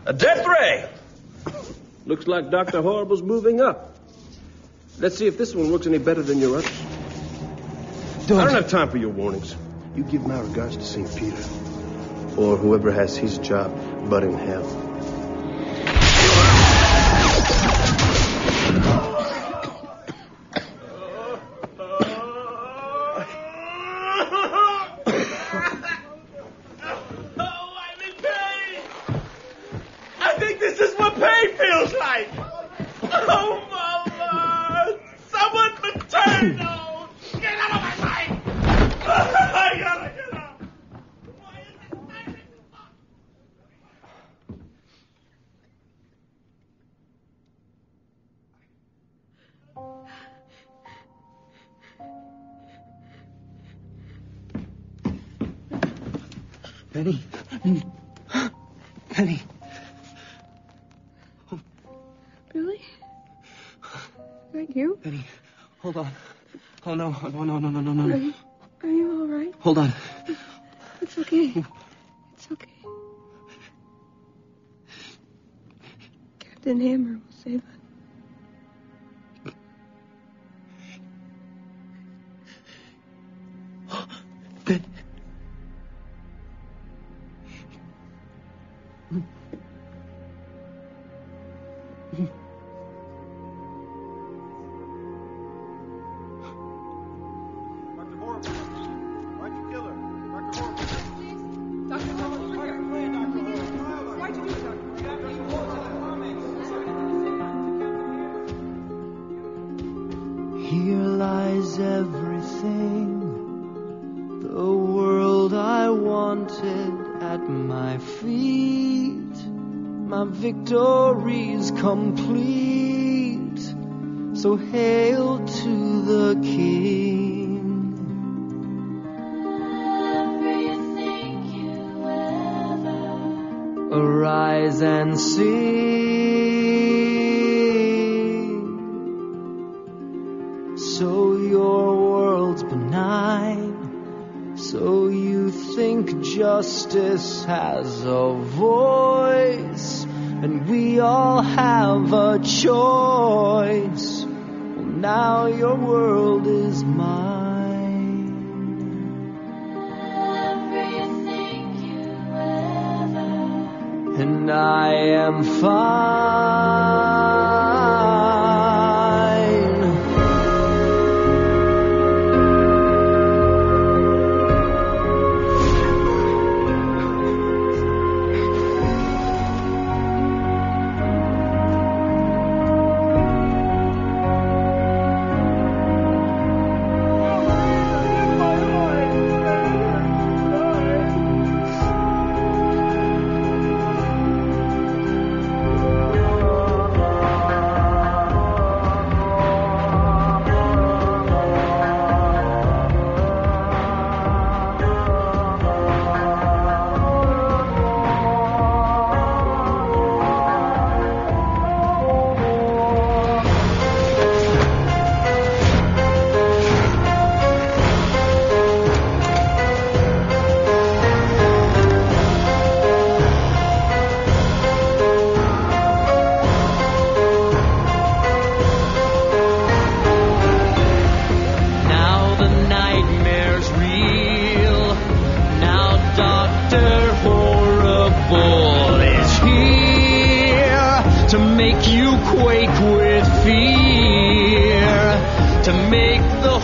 A death ray! Looks like Dr. Horrible's moving up. Let's see if this one works any better than your others. I don't have time for your warnings. You give my regards to St. Peter. Or whoever has his job, but in hell. Penny. Penny. Billy? Is that you? Penny, hold on. Oh, no. Are you all right? Hold on. It's okay. It's okay. Captain Hammer will save us. Ben. Dr. Horrible, why'd you kill her? Dr. Horrible. Dr. Horrible, why'd you do that? Here lies everything, the world I wanted at my feet. My victory's complete, so hail to the King. Everything you ever arise and sing. So your world's benign, so you think justice has a voice, and we all have a choice. Well, now your world is mine. Everything you ever, and I am fine. To make you quake with fear, to make the